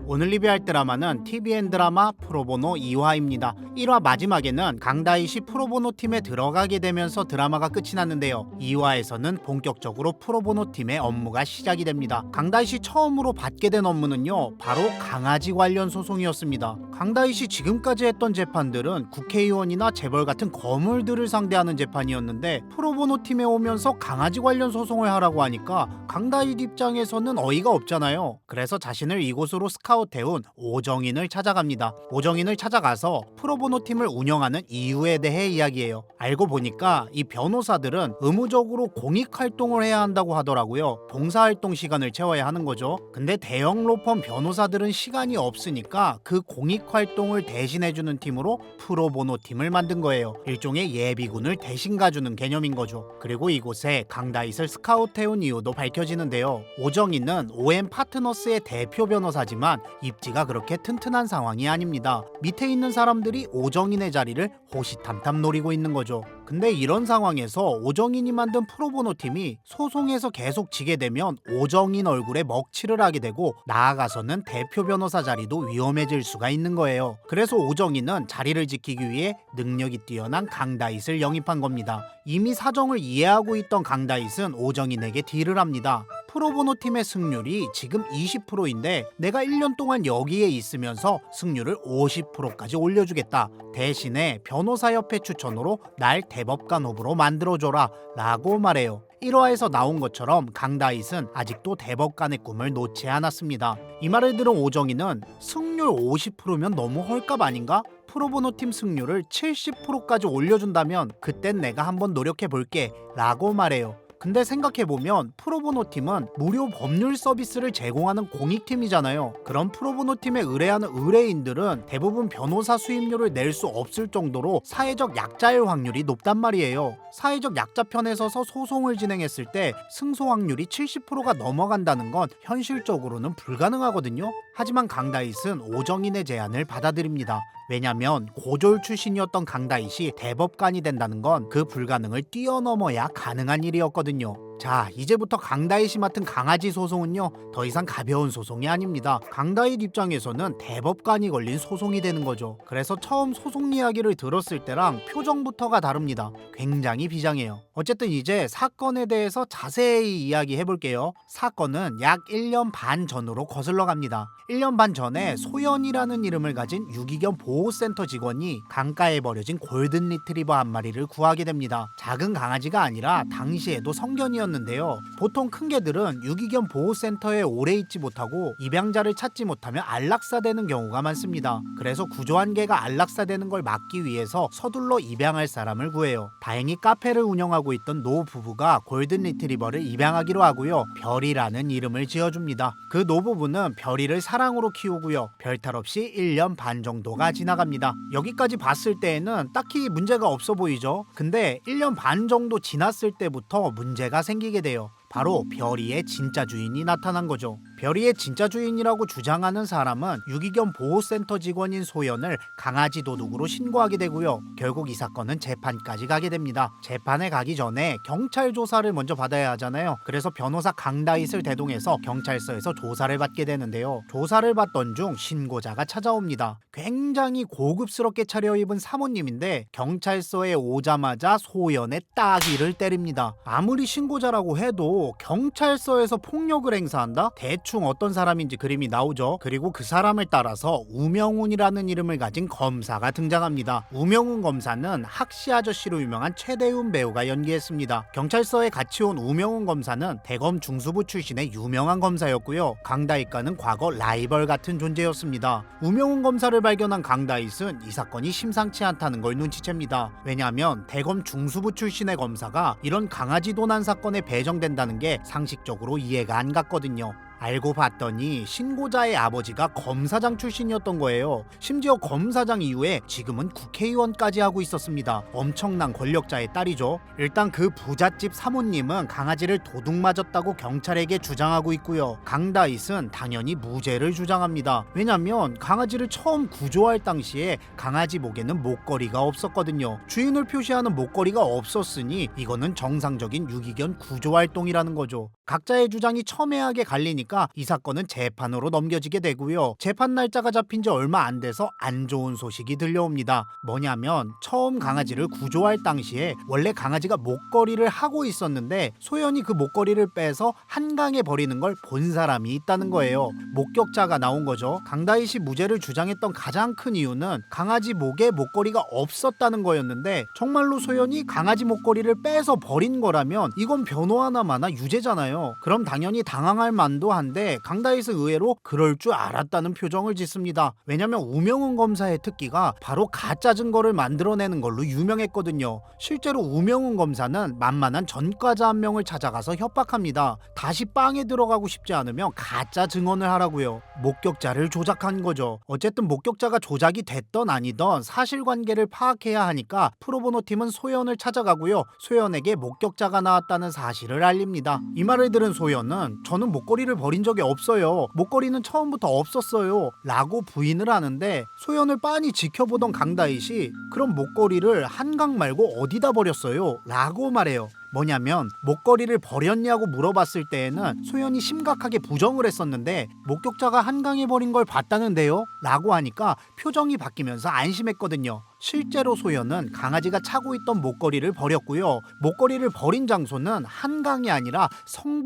오늘 리뷰할 드라마는 TVN 드라마 프로보노 2화입니다. 1화 마지막에는 강다이시 프로보노 팀에 들어가게 되면서 드라마가 끝이 났는데요. 2화에서는 본격적으로 프로보노 팀의 업무가 시작이 됩니다. 강다이시 처음으로 받게 된 업무는요, 바로 강아지 관련 소송이었습니다. 강다이시 지금까지 했던 재판들은 국회의원이나 재벌 같은 거물들을 상대하는 재판이었는데 프로보노 팀에 오면서 강아지 관련 소송을 하라고 하니까 강다이시 입장에서는 어이가 없잖아요. 그래서 자신을 이곳으로 스카우트해온 오정인을 찾아갑니다. 오정인을 찾아가서 프로보노 팀을 운영하는 이유에 대해 이야기해요. 알고 보니까 이 변호사들은 의무적으로 공익활동을 해야 한다고 하더라고요. 봉사활동 시간을 채워야 하는 거죠. 근데 대형 로펌 변호사들은 시간이 없으니까 그 공익활동을 대신해주는 팀으로 프로보노 팀을 만든 거예요. 일종의 예비군을 대신 가주는 개념인 거죠. 그리고 이곳에 강다잇을 스카우트해온 이유도 밝혀지는데요. 오정인은 OM 파트너스의 대표 변호사지만 입지가 그렇게 튼튼한 상황이 아닙니다. 밑에 있는 사람들이 오정인의 자리를 호시탐탐 노리고 있는 거죠. 근데 이런 상황에서 오정인이 만든 프로보노 팀이 소송에서 계속 지게 되면 오정인 얼굴에 먹칠을 하게 되고 나아가서는 대표 변호사 자리도 위험해질 수가 있는 거예요. 그래서 오정인은 자리를 지키기 위해 능력이 뛰어난 강다잇을 영입한 겁니다. 이미 사정을 이해하고 있던 강다잇은 오정인에게 딜을 합니다. 프로보노 팀의 승률이 지금 20%인데 내가 1년 동안 여기에 있으면서 승률을 50%까지 올려주겠다. 대신에 변호사협회 추천으로 날 대법관 후보로 만들어줘라 라고 말해요. 1화에서 나온 것처럼 강다잇은 아직도 대법관의 꿈을 놓지 않았습니다. 이 말을 들은 오정인은 승률 50%면 너무 헐값 아닌가? 프로보노 팀 승률을 70%까지 올려준다면 그땐 내가 한번 노력해 볼게 라고 말해요. 근데 생각해보면 프로보노 팀은 무료 법률 서비스를 제공하는 공익팀이잖아요. 그럼 프로보노 팀에 의뢰하는 의뢰인들은 대부분 변호사 수임료를 낼 수 없을 정도로 사회적 약자일 확률이 높단 말이에요. 사회적 약자 편에 서서 소송을 진행했을 때 승소 확률이 70%가 넘어간다는 건 현실적으로는 불가능하거든요. 하지만 강다잇은 오정인의 제안을 받아들입니다. 왜냐면 고졸 출신이었던 강다잇이 대법관이 된다는 건 그 불가능을 뛰어넘어야 가능한 일이었거든요. 자, 이제부터 강다잇이 맡은 강아지 소송은요, 더 이상 가벼운 소송이 아닙니다. 강다잇 입장에서는 대법관이 걸린 소송이 되는 거죠. 그래서 처음 소송 이야기를 들었을 때랑 표정부터가 다릅니다. 굉장히 비장해요. 어쨌든 이제 사건에 대해서 자세히 이야기해 볼게요. 사건은 약 1년 반 전으로 거슬러 갑니다. 1년 반 전에 소연이라는 이름을 가진 유기견 보호센터 직원이 강가에 버려진 골든 리트리버 한 마리를 구하게 됩니다. 작은 강아지가 아니라 당시에도 성견이었는데요. 보통 큰 개들은 유기견 보호센터에 오래 있지 못하고 입양자를 찾지 못하면 안락사되는 경우가 많습니다. 그래서 구조한 개가 안락사되는 걸 막기 위해서 서둘러 입양할 사람을 구해요. 다행히 카페를 운영하고 있던 노 부부가 골든 리트리버를 입양하기로 하고요. 별이라는 이름을 지어줍니다. 그 노 부부는 별이를 사랑으로 키우고요. 별탈 없이 1년 반 정도가 지나갑니다. 여기까지 봤을 때에는 딱히 문제가 없어 보이죠. 근데 1년 반 정도 지났을 때부터 문제가 생기게 돼요. 바로 별이의 진짜 주인이 나타난 거죠. 별이의 진짜 주인이라고 주장하는 사람은 유기견 보호센터 직원인 소연을 강아지 도둑으로 신고하게 되고요. 결국 이 사건은 재판까지 가게 됩니다. 재판에 가기 전에 경찰 조사를 먼저 받아야 하잖아요. 그래서 변호사 강다잇을 대동해서 경찰서에서 조사를 받게 되는데요. 조사를 받던 중 신고자가 찾아옵니다. 굉장히 고급스럽게 차려입은 사모님인데 경찰서에 오자마자 소연의 따귀를 때립니다. 아무리 신고자라고 해도 경찰서에서 폭력을 행사한다? 대충 어떤 사람인지 그림이 나오죠. 그리고 그 사람을 따라서 우명훈이라는 이름을 가진 검사가 등장합니다. 우명훈 검사는 학시 아저씨로 유명한 최대훈 배우가 연기했습니다. 경찰서에 같이 온 우명훈 검사는 대검 중수부 출신의 유명한 검사였고요. 강다잇과는 과거 라이벌 같은 존재였습니다. 우명훈 검사를 발견한 강다잇은 이 사건이 심상치 않다는 걸 눈치챕니다. 왜냐하면 대검 중수부 출신의 검사가 이런 강아지 도난 사건에 배정된다는 게 상식적으로 이해가 안 갔거든요. 알고 봤더니 신고자의 아버지가 검사장 출신이었던 거예요. 심지어 검사장 이후에 지금은 국회의원까지 하고 있었습니다. 엄청난 권력자의 딸이죠. 일단 그 부잣집 사모님은 강아지를 도둑 맞았다고 경찰에게 주장하고 있고요. 강다잇은 당연히 무죄를 주장합니다. 왜냐면 강아지를 처음 구조할 당시에 강아지 목에는 목걸이가 없었거든요. 주인을 표시하는 목걸이가 없었으니 이거는 정상적인 유기견 구조 활동이라는 거죠. 각자의 주장이 첨예하게 갈리니까 하니까 이 사건은 재판으로 넘겨지게 되고요. 재판 날짜가 잡힌 지 얼마 안 돼서 안 좋은 소식이 들려옵니다. 뭐냐면 처음 강아지를 구조할 당시에 원래 강아지가 목걸이를 하고 있었는데 소연이 그 목걸이를 빼서 한강에 버리는 걸 본 사람이 있다는 거예요. 목격자가 나온 거죠. 강다희 씨 무죄를 주장했던 가장 큰 이유는 강아지 목에 목걸이가 없었다는 거였는데 정말로 소연이 강아지 목걸이를 빼서 버린 거라면 이건 변호 하나마나 유죄잖아요. 그럼 당연히 당황할 만도 한데 강다희는 의외로 그럴 줄 알았다는 표정을 짓습니다. 왜냐면 우명훈 검사의 특기가 바로 가짜 증거를 만들어내는 걸로 유명했거든요. 실제로 우명훈 검사는 만만한 전과자 한 명을 찾아가서 협박합니다. 다시 빵에 들어가고 싶지 않으면 가짜 증언을 하라고요. 목격자를 조작한 거죠. 어쨌든 목격자가 조작이 됐던 아니던 사실관계를 파악해야 하니까 프로보노 팀은 소연을 찾아가고요. 소연에게 목격자가 나왔다는 사실을 알립니다. 이 말을 들은 소연은 저는 목걸이를 버린 적이 없어요. 목걸이는 처음부터 없었어요. 라고 부인을 하는데 소연을 빤히 지켜보던 강다희씨 그럼 목걸이를 한강 말고 어디다 버렸어요? 라고 말해요. 뭐냐면 목걸이를 버렸냐고 물어봤을 때에는 소연이 심각하게 부정을 했었는데 목격자가 한강에 버린 걸 봤다는데요? 라고 하니까 표정이 바뀌면서 안심했거든요. 실제로 소연은 강아지가 차고 있던 목걸이를 버렸고요. 목걸이를 버린 장소는 한강이 아니라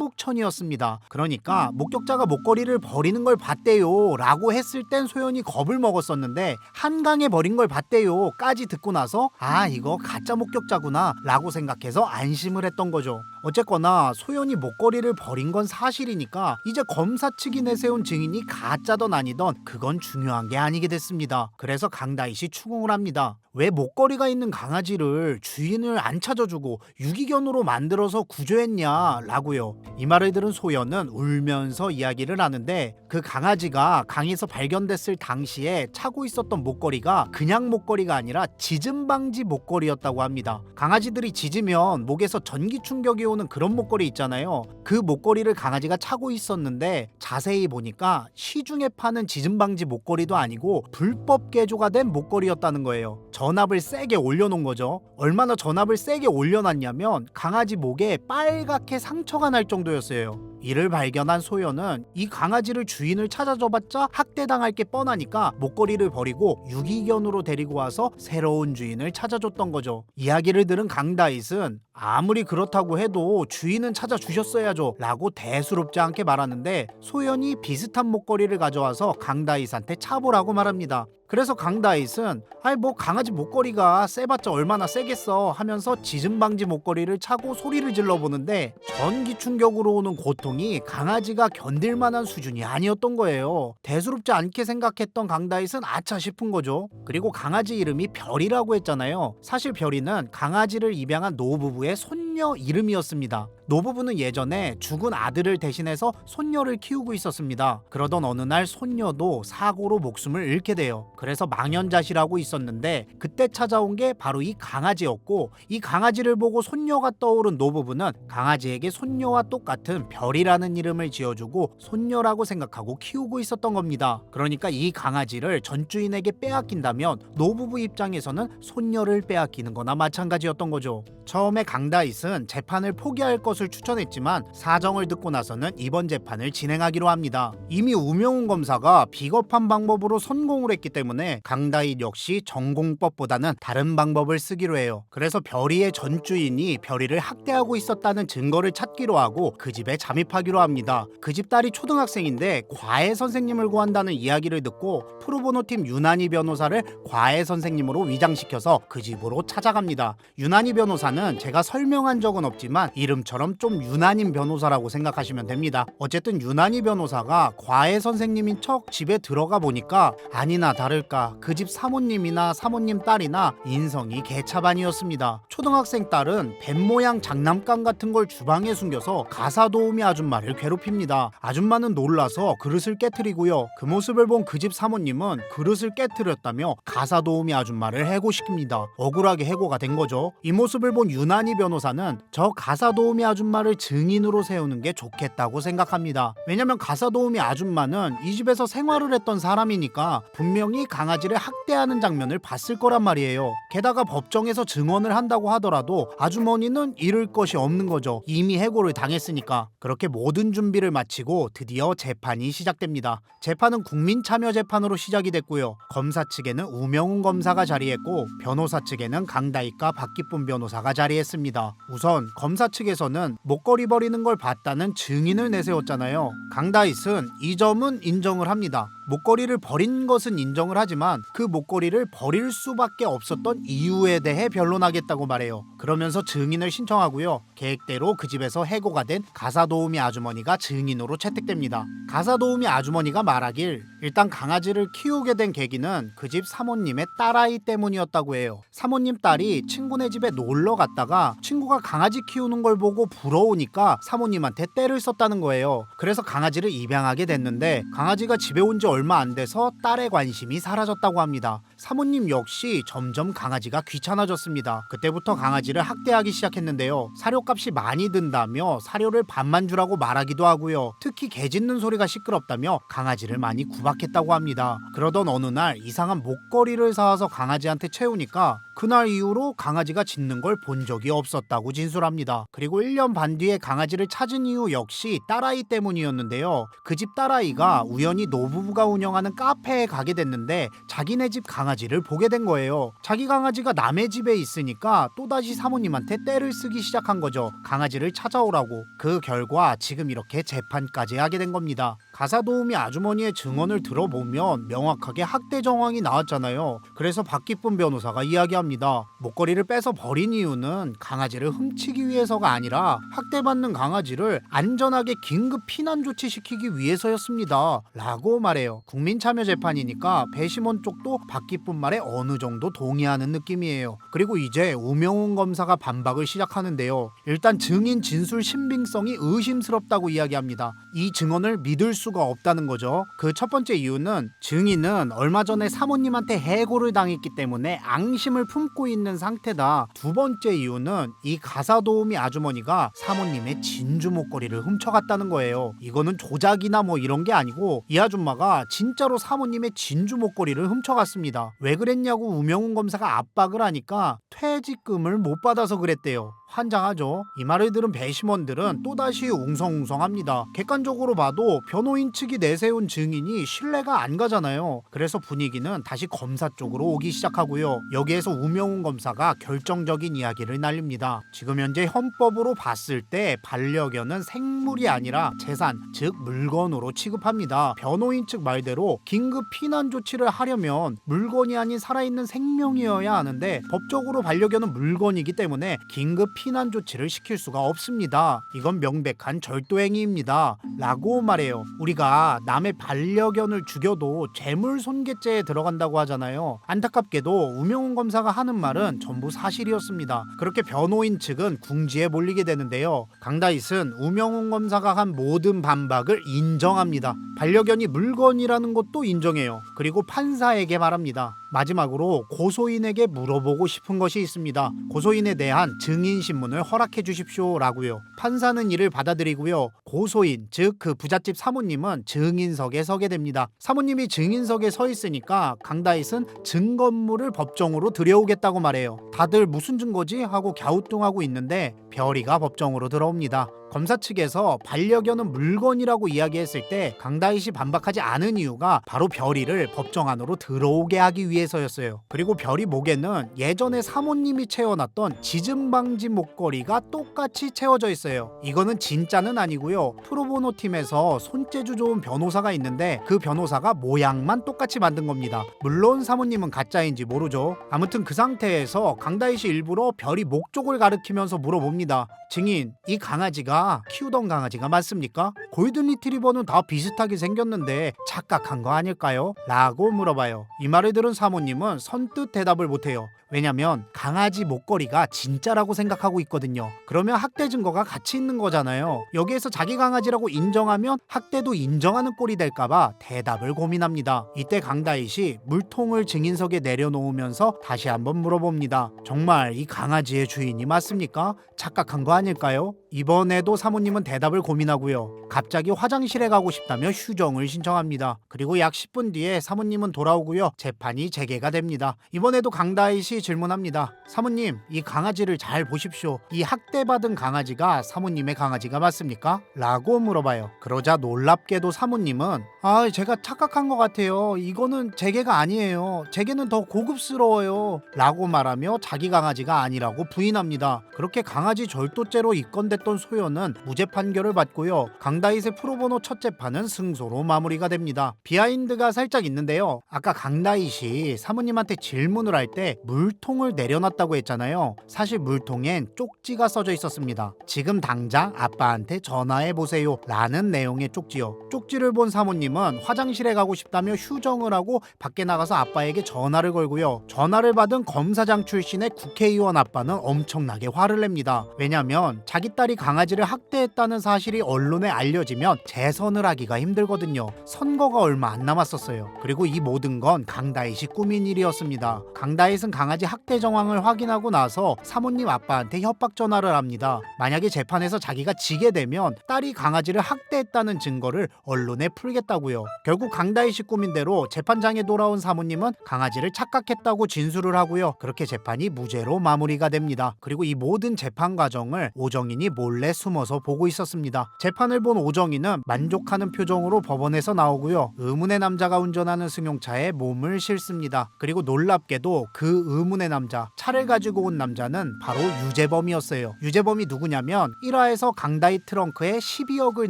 성북천이었습니다. 그러니까 목격자가 목걸이를 버리는 걸 봤대요 라고 했을 땐 소연이 겁을 먹었었는데 한강에 버린 걸 봤대요 까지 듣고 나서 아 이거 가짜 목격자구나 라고 생각해서 안심을 했던 거죠. 어쨌거나 소연이 목걸이를 버린 건 사실이니까 이제 검사 측이 내세운 증인이 가짜던 아니던 그건 중요한 게 아니게 됐습니다. 그래서 강다희 씨 추궁을 합니다. 왜 목걸이가 있는 강아지를 주인을 안 찾아주고 유기견으로 만들어서 구조했냐 라고요. 이 말을 들은 소연은 울면서 이야기를 하는데 그 강아지가 강에서 발견됐을 당시에 차고 있었던 목걸이가 그냥 목걸이가 아니라 지진 방지 목걸이였다고 합니다. 강아지들이 짖으면 목에서 전기 충격이 오는 그런 목걸이 있잖아요. 그 목걸이를 강아지가 차고 있었는데 자세히 보니까 시중에 파는 지진 방지 목걸이도 아니고 불법 개조가 된 목걸이였다는 거예요. 전압을 세게 올려놓은 거죠. 얼마나 전압을 세게 올려놨냐면 강아지 목에 빨갛게 상처가 날 정도였어요. 이를 발견한 소연은 이 강아지를 주인을 찾아줘봤자 학대당할 게 뻔하니까 목걸이를 버리고 유기견으로 데리고 와서 새로운 주인을 찾아줬던 거죠. 이야기를 들은 강다잇은 아무리 그렇다고 해도 주인은 찾아주셨어야죠 라고 대수롭지 않게 말하는데 소연이 비슷한 목걸이를 가져와서 강다잇한테 차보라고 말합니다. 그래서 강다잇은 아이 뭐 강아지 목걸이가 세봤자 얼마나 세겠어 하면서 지진 방지 목걸이를 차고 소리를 질러보는데 전기 충격으로 오는 고통이 강아지가 견딜 만한 수준이 아니었던 거예요. 대수롭지 않게 생각했던 강다잇은 아차 싶은 거죠. 그리고 강아지 이름이 별이라고 했잖아요. 사실 별이는 강아지를 입양한 노부부의 손녀 이름이었습니다. 노부부는 예전에 죽은 아들을 대신해서 손녀를 키우고 있었습니다. 그러던 어느 날 손녀도 사고로 목숨을 잃게 돼요. 그래서 망연자실하고 있었는데 그때 찾아온 게 바로 이 강아지였고 이 강아지를 보고 손녀가 떠오른 노부부는 강아지에게 손녀와 똑같은 별이라는 이름을 지어주고 손녀라고 생각하고 키우고 있었던 겁니다. 그러니까 이 강아지를 전 주인에게 빼앗긴다면 노부부 입장에서는 손녀를 빼앗기는 거나 마찬가지였던 거죠. 처음에 강다잇은 재판을 포기할 것을 추천했지만 사정을 듣고 나서는 이번 재판을 진행하기로 합니다. 이미 우명훈 검사가 비겁한 방법으로 선공을 했기 때문에 강다잇 역시 전공법보다는 다른 방법을 쓰기로 해요. 그래서 별이의 전 주인이 별이를 학대하고 있었다는 증거를 찾기로 하고 그 집에 잠입하기로 합니다. 그 집 딸이 초등학생인데 과외 선생님을 구한다는 이야기를 듣고 프로보노팀 유난히 변호사를 과외 선생님으로 위장시켜서 그 집으로 찾아갑니다. 유난히 변호사는 제가 설명한 적은 없지만 이름처럼 좀 유난인 변호사라고 생각하시면 됩니다. 어쨌든 유난히 변호사가 과외 선생님인 척 집에 들어가 보니까 아니나 다를까 그 집 사모님이나 사모님 딸이나 인성이 개차반이었습니다. 초등학생 딸은 뱀 모양 장난감 같은 걸 주방에 숨겨서 가사 도우미 아줌마를 괴롭힙니다. 아줌마는 놀라서 그릇을 깨트리고요. 그 모습을 본 그 집 사모님은 그릇을 깨트렸다며 가사 도우미 아줌마를 해고시킵니다. 억울하게 해고가 된 거죠. 이 모습을 본 유난히 변호사는 씨는 저 가사도우미 아줌마를 증인으로 세우는 게 좋겠다고 생각합니다. 왜냐면 가사도우미 아줌마는 이 집에서 생활을 했던 사람이니까 분명히 강아지를 학대하는 장면을 봤을 거란 말이에요. 게다가 법정에서 증언을 한다고 하더라도 아주머니는 잃을 것이 없는 거죠. 이미 해고를 당했으니까. 그렇게 모든 준비를 마치고 드디어 재판이 시작됩니다. 재판은 국민참여재판으로 시작이 됐고요. 검사 측에는 우명훈 검사가 자리했고 변호사 측에는 강다익과 박기쁨 변호사가 자리했습니다. 우선 검사 측에서는 목걸이 버리는 걸 봤다는 증인을 내세웠잖아요. 강다익은 이 점은 인정을 합니다. 목걸이를 버린 것은 인정을 하지만 그 목걸이를 버릴 수밖에 없었던 이유에 대해 변론하겠다고 말해요. 그러면서 증인을 신청하고요. 계획대로 그 집에서 해고가 된 가사도우미 아주머니가 증인으로 채택됩니다. 가사도우미 아주머니가 말하길 일단 강아지를 키우게 된 계기는 그 집 사모님의 딸아이 때문이었다고 해요. 사모님 딸이 친구네 집에 놀러 갔다가 친구가 강아지 키우는 걸 보고 부러우니까 사모님한테 떼를 썼다는 거예요. 그래서 강아지를 입양하게 됐는데 강아지가 집에 온 지 얼마 안 돼서 딸의 관심이 사라졌다고 합니다. 사모님 역시 점점 강아지가 귀찮아졌습니다. 그때부터 강아지를 학대하기 시작했는데요. 사료값이 많이 든다며 사료를 반만 주라고 말하기도 하고요. 특히 개 짖는 소리가 시끄럽다며 강아지를 많이 구박했다고 합니다. 그러던 어느 날 이상한 목걸이를 사와서 강아지한테 채우니까 그날 이후로 강아지가 짖는 걸 본 적이 없었다고 진술합니다. 그리고 1년 반 뒤에 강아지를 찾은 이유 역시 딸아이 때문이었는데요. 그 집 딸아이가 우연히 노부부가 운영하는 카페에 가게 됐는데 자기네 집 강아지를 보게 된 거예요. 자기 강아지가 남의 집에 있으니까 또다시 사모님한테 떼를 쓰기 시작한 거죠. 강아지를 찾아오라고. 그 결과 지금 이렇게 재판까지 하게 된 겁니다. 가사도우미 아주머니의 증언을 들어보면 명확하게 학대 정황이 나왔잖아요. 그래서 박기쁨 변호사가 이야기합니다. 목걸이를 빼서 버린 이유는 강아지를 훔치기 위해서가 아니라 학대받는 강아지를 안전하게 긴급 피난 조치시키기 위해서였습니다. 라고 말해요. 국민참여재판이니까 배심원 쪽도 박기쁨 말에 어느 정도 동의하는 느낌이에요. 그리고 이제 우명훈 검사가 반박을 시작하는데요. 일단 증인 진술 신빙성이 의심스럽다고 이야기합니다. 이 증언을 믿을 수가 없다는 거죠. 그 첫 번째 이유는 증인은 얼마 전에 사모님한테 해고를 당했기 때문에 앙심을 품고 있는 상태다. 두 번째 이유는 이 가사도우미 아주머니가 사모님의 진주 목걸이를 훔쳐갔다는 거예요. 이거는 조작이나 뭐 이런 게 아니고 이 아줌마가 진짜로 사모님의 진주 목걸이를 훔쳐갔습니다. 왜 그랬냐고 우명훈 검사가 압박을 하니까 퇴직금을 못 받아서 그랬대요. 환장하죠. 이 말을 들은 배심원들은 또다시 웅성웅성합니다. 객관적으로 봐도 변호인 측이 내세운 증인이 신뢰가 안 가잖아요. 그래서 분위기는 다시 검사 쪽으로 오기 시작하고요. 여기에서 우명훈 검사가 결정적인 이야기를 날립니다. 지금 현재 헌법으로 봤을 때 반려견은 생물이 아니라 재산, 즉 물건으로 취급합니다. 변호인 측 말대로 긴급 피난 조치를 하려면 물건이 아닌 살아있는 생명이어야 하는데 법적으로 반려견은 물건이기 때문에 긴급 피난 조치를 시킬 수가 없습니다. 이건 명백한 절도행위입니다. 라고 말해요. 우리가 남의 반려견을 죽여도 재물손괴죄에 들어간다고 하잖아요. 안타깝게도 우명훈 검사가 하는 말은 전부 사실이었습니다. 그렇게 변호인 측은 궁지에 몰리게 되는데요. 강다잇은 우명훈 검사가 한 모든 반박을 인정합니다. 반려견이 물건이라는 것도 인정해요. 그리고 판사에게 말합니다. 마지막으로 고소인에게 물어보고 싶은 것이 있습니다. 고소인에 대한 증인신문을 허락해 주십시오 라고요. 판사는 이를 받아들이고요. 고소인, 즉 그 부잣집 사모님은 증인석에 서게 됩니다. 사모님이 증인석에 서 있으니까 강다잇은 증거물을 법정으로 들여오겠다고 말해요. 다들 무슨 증거지? 하고 갸우뚱하고 있는데 별이가 법정으로 들어옵니다. 검사 측에서 반려견은 물건이라고 이야기했을 때 강다잇이 반박하지 않은 이유가 바로 별이를 법정 안으로 들어오게 하기 위해서였어요. 그리고 별이 목에는 예전에 사모님이 채워놨던 지즘 방지 목걸이가 똑같이 채워져 있어요. 이거는 진짜는 아니고요. 프로보노 팀에서 손재주 좋은 변호사가 있는데 그 변호사가 모양만 똑같이 만든 겁니다. 물론 사모님은 가짜인지 모르죠. 아무튼 그 상태에서 강다잇이 일부러 별이 목 쪽을 가리키면서 물어봅니다. 증인, 이 강아지가 다 키우던 강아지가 맞습니까? 골든 리트리버는 다 비슷하게 생겼는데 착각한 거 아닐까요? 라고 물어봐요. 이 말을 들은 사모님은 선뜻 대답을 못해요. 왜냐면 강아지 목걸이가 진짜라고 생각하고 있거든요. 그러면 학대 증거가 같이 있는 거잖아요. 여기에서 자기 강아지라고 인정하면 학대도 인정하는 꼴이 될까봐 대답을 고민합니다. 이때 강다윗이 물통을 증인석에 내려놓으면서 다시 한번 물어봅니다. 정말 이 강아지의 주인이 맞습니까? 착각한 거 아닐까요? 이번에도 사모님은 대답을 고민하고요. 갑자기 화장실에 가고 싶다며 휴정을 신청합니다. 그리고 약 10분 뒤에 사모님은 돌아오고요. 재판이 재개가 됩니다. 이번에도 강다윗이 질문합니다. 사모님, 이 강아지를 잘 보십시오. 이 학대받은 강아지가 사모님의 강아지가 맞습니까? 라고 물어봐요. 그러자 놀랍게도 사모님은 제가 착각한 것 같아요. 이거는 제 개가 아니에요. 제 개는 더 고급스러워요. 라고 말하며 자기 강아지가 아니라고 부인합니다. 그렇게 강아지 절도죄로 입건됐던 소연은 무죄 판결을 받고요. 강다윗의 프로보노 첫 재판은 승소로 마무리가 됩니다. 비하인드가 살짝 있는데요. 아까 강다윗이 사모님한테 질문을 할 때 물통을 내려놨다고 했잖아요. 사실 물통엔 쪽지가 써져 있었습니다. 지금 당장 아빠한테 전화해보세요 라는 내용의 쪽지요. 쪽지를 본 사모님은 화장실에 가고 싶다며 휴정을 하고 밖에 나가서 아빠에게 전화를 걸고요. 전화를 받은 검사장 출신의 국회의원 아빠는 엄청나게 화를 냅니다. 왜냐면 자기 딸이 강아지를 학대했다는 사실이 언론에 알려지면 재선을 하기가 힘들거든요. 선거가 얼마 안 남았었어요. 그리고 이 모든 건 강다윗이 꾸민 일이었습니다. 강다윗은 강아지 학대 정황을 확인하고 나서 사모님 아빠한테 협박 전화를 합니다. 만약에 재판에서 자기가 지게 되면 딸이 강아지를 학대했다는 증거를 언론에 풀겠다고요. 결국 강다윗이 꾸민 대로 재판장에 돌아온 사모님은 강아지를 착각했다고 진술을 하고요. 그렇게 재판이 무죄로 마무리가 됩니다. 그리고 이 모든 재판 과정을 오정인이 몰래 숨어서 보고 있었습니다. 재판을 본 오정인은 만족하는 표정으로 법원에서 나오고요. 의문의 남자가 운전하는 승용차에 몸을 실습니다. 그리고 놀랍게도 그 의문의 남자, 차를 가지고 온 남자는 바로 유재범이었어요. 유재범이 누구냐면 1화에서 강다윗 트렁크에 12억을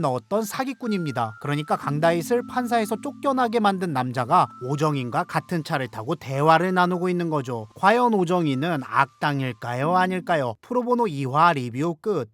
넣었던 사기꾼입니다. 그러니까 강다윗을 판사에서 쫓겨나게 만든 남자가 오정인과 같은 차를 타고 대화를 나누고 있는 거죠. 과연 오정인은 악당일까요? 아닐까요? 프로보노 2화 리뷰 끝.